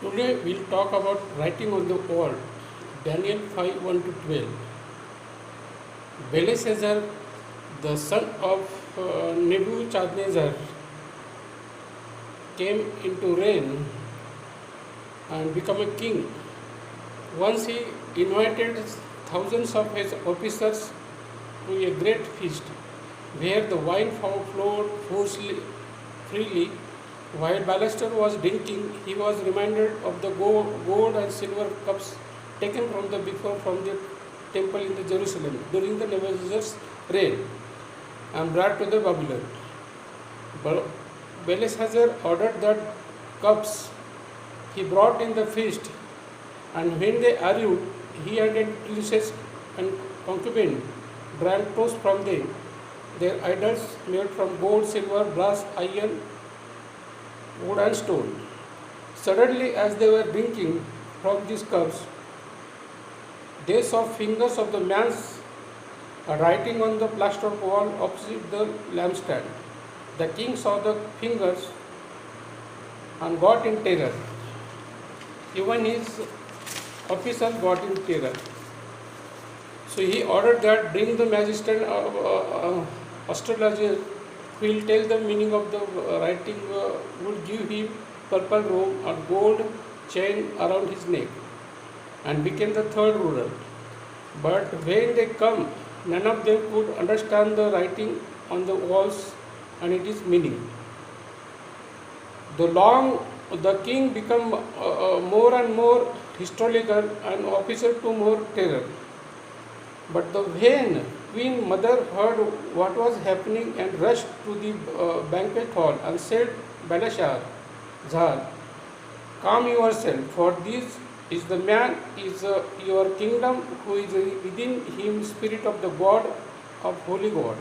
Today we'll talk about writing on the wall, Daniel 5 1 to 12. Belshazzar, the son of Nebuchadnezzar, came into reign and became a king. Once he invited thousands of his officers to a great feast where the wine flowed freely. While Belshazzar was drinking, he was reminded of the gold and silver cups taken from the temple in the Jerusalem during the Nebuchadnezzar's reign and brought to the Babylon. Belshazzar ordered that cups he brought in the feast, and when they arrived, he and his princess and concubine drank toast from them. Their idols made from gold, silver, brass, iron, wood, and stone. Suddenly, as they were drinking from these cups, they saw fingers of the man's writing on the plastered wall opposite the lampstand. The king saw the fingers and got in terror. Even his officers got in terror. So he ordered that bring the magistrate astrologer who will tell the meaning of the writing, would give him purple robe or gold chain around his neck, and became the third ruler. But when they come, none of them could understand the writing on the walls and its meaning. The king became more and more historical and officer to more terror. But when Queen Mother heard what was happening and rushed to the banquet hall and said, Belshazzar, calm yourself, for this is the man is your kingdom who is within him spirit of the God of holy God.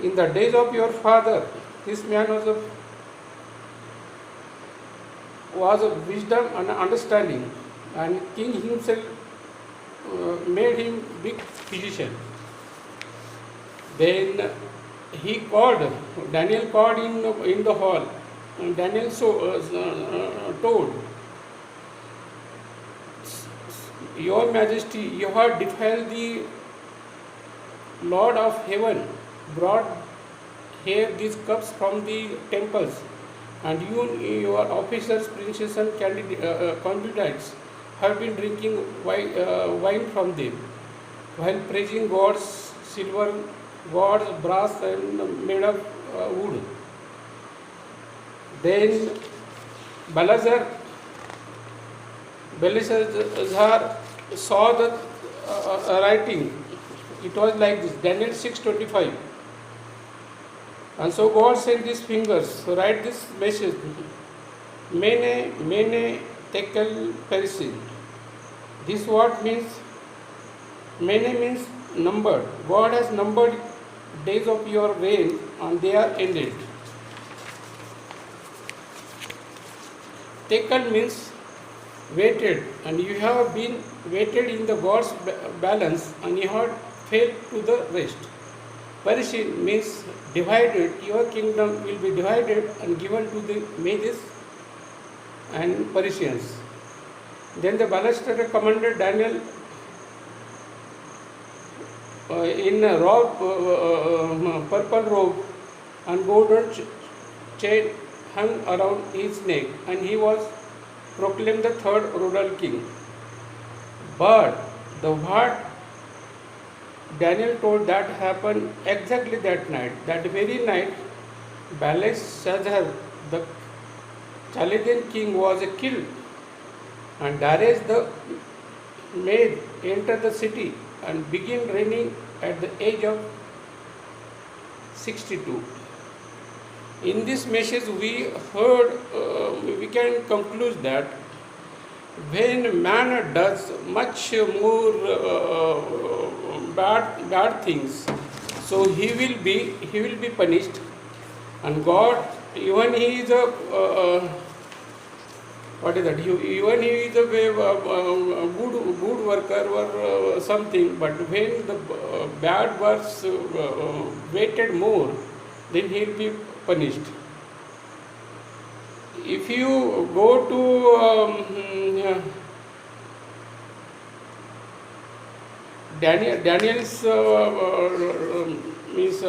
In the days of your father, this man was of wisdom and understanding, and king himself made him big physician. Then Daniel called in the hall, and Daniel told, Your Majesty, you have defiled the Lord of heaven, brought here these cups from the temples, and you, your officers, princes, and concubines have been drinking wine from them, while praising gods, silver, gods, brass, and made of wood. Then Belshazzar saw the writing. It was like this, Daniel 6:25. And so God sent these fingers, so write this message, Mene, Mene, Tekel, Perisin. This word means, Mene means numbered. God has numbered days of your reign and they are ended. Tekel means weighted, and you have been weighted in the God's balance and you have fell to the rest. Perisin means divided. Your kingdom will be divided and given to the Medes and Persians. Then the Belshazzar commanded Daniel in a purple robe and golden chain hung around his neck, and he was proclaimed the third rural king. But the what Daniel told that happened exactly that night. That very night, Belshazzar, the Chaldean king, was killed, and Darius the Mede entered the city and began reigning at the age of 62. In this message, we can conclude that when man does much more bad things, so he will be punished, and God, even he is a what is that? Even he is a good worker or something, but when the bad works weighted more, then he will be punished. if you go to Daniel's means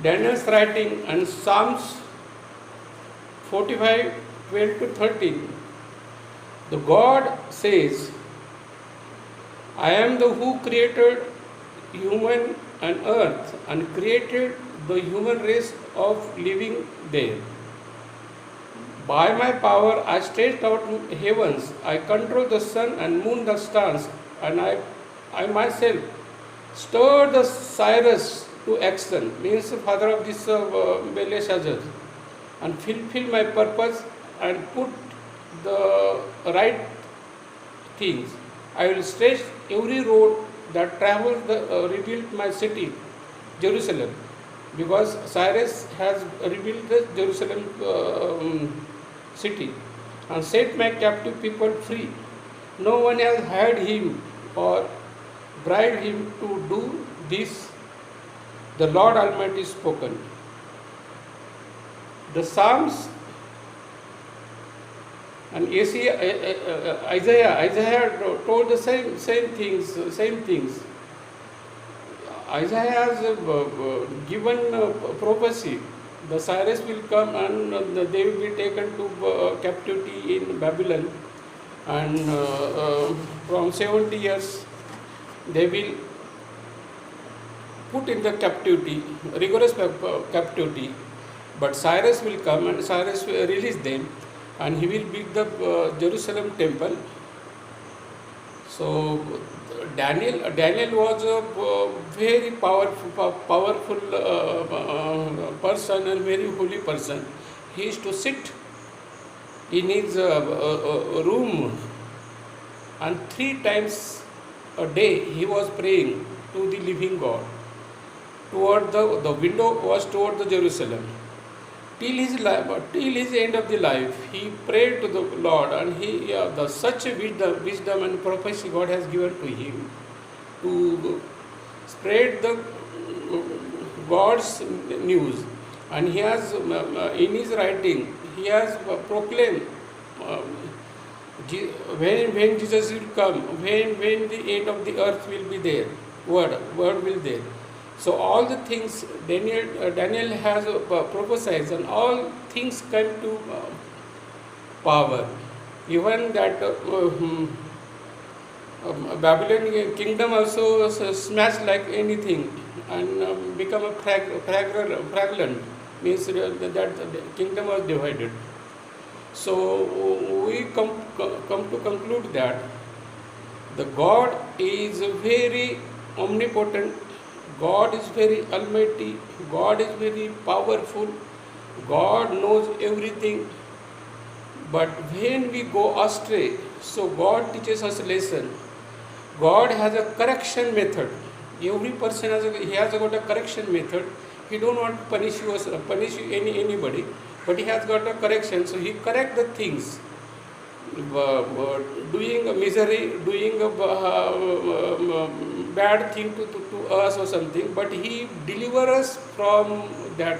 Daniel's writing and Psalms 45, 12 to 13, the God says, I am the who created human and earth and created the human race of living there. By my power I stretched out heavens, I control the sun and moon, the stars, and I myself stirred the Cyrus to action, means father of this Belshazzar, and fulfill my purpose and put the right things. I will stretch every road that travels rebuild my city, Jerusalem, because Cyrus has rebuilt the Jerusalem city and set my captive people free. No one has hired him or bribed him to do this. The Lord Almighty spoken. The Psalms and Isaiah told the same things. Isaiah has given prophecy. The Cyrus will come and they will be taken to captivity in Babylon, and from 70 years they will put in the captivity, rigorous captivity. But Cyrus will come and Cyrus will release them, and he will build the Jerusalem temple. So Daniel was a very powerful person and very holy person. He used to sit in his room, and 3 times a day he was praying to the living God. Toward the window was toward the Jerusalem. Till his life, till his end of the life, he prayed to the Lord, and such a wisdom and prophecy God has given to him to spread the God's news. And he has, in his writing, he has proclaimed when Jesus will come, when the end of the earth will be there, word will there. So all the things Daniel has prophesied, and all things come to power. Even that Babylonian kingdom also smashed like anything and become a fragment, means that the kingdom was divided. So we come to conclude that the God is very omnipotent, God is very almighty, God is very powerful, God knows everything. But when we go astray, so God teaches us a lesson. God has a correction method. Every person has got a correction method. He don't want to punish you anybody, but he has got a correction. So he correct the things. Doing a misery, doing a bad thing to us or something, but he delivers us from that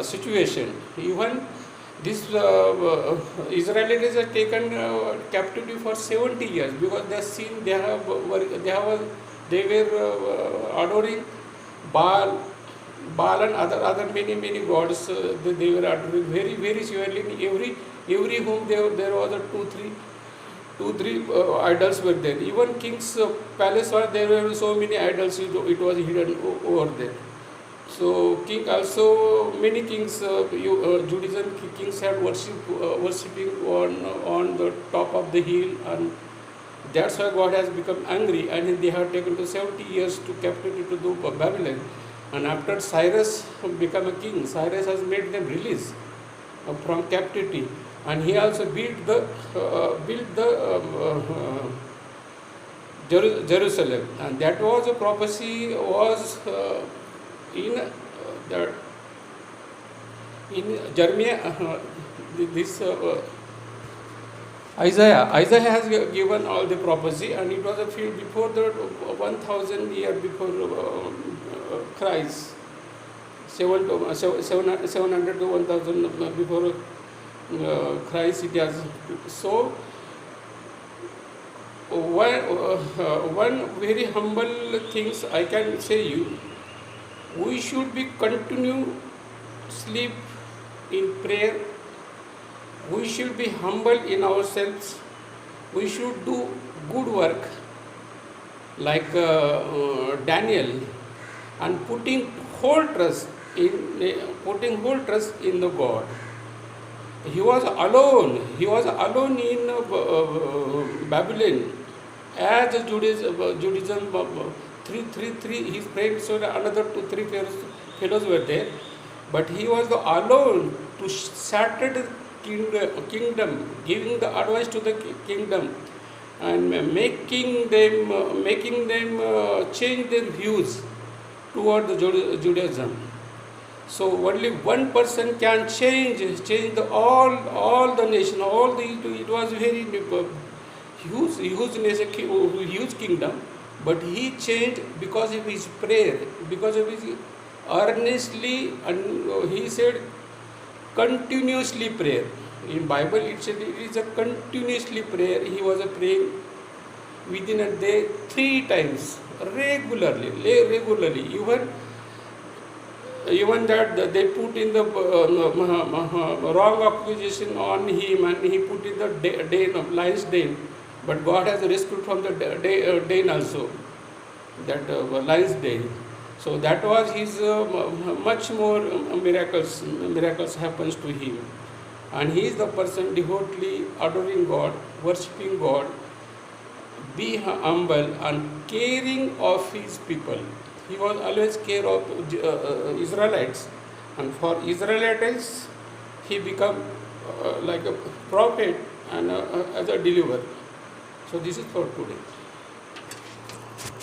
situation. Even this Israelites are taken captivity for 70 years because they were adoring Baal and other many gods. They were adoring very severely. In every home there was a two three idols were there. Even king's palace there were so many idols. It was hidden over there. So many kings, Judaism kings had worshipping on the top of the hill, and that's why God has become angry, and they have taken to 70 years to captivity to Babylon. And after Cyrus became a king, Cyrus has made them release from captivity, and he also built the Jerusalem, and that was a prophecy was in Jeremiah. This Isaiah has given all the prophecy, and it was a few before the 1000 year before Christ. 700 to 1000 before Christ it has. So one very humble things I can say you, we should be continue sleep in prayer. We should be humble in ourselves. We should do good work like Daniel, and putting whole trust in the God. He was alone. He was alone in Babylon. As Judaism, three his friends, so another two, three fellows were there. But he was alone to shatter the kingdom, giving the advice to the kingdom, and making them change their views toward the Judaism. So only one person can change all the nation, all the it was very huge nation, huge kingdom, but he changed because of his prayer, because of his earnestly, and he said continuously prayer. In Bible it said it is a continuously prayer. He was praying within a day 3 times regularly. Even that they put in the wrong accusation on him, and he put in the lion's den, but God has rescued from the den also, that lion's den. So that was his much more miracles happens to him, and he is the person devotedly adoring God, worshipping God, be humble and caring of his people. He was always care of Israelites, and for Israelites he become like a prophet and as a deliverer. So this is for today.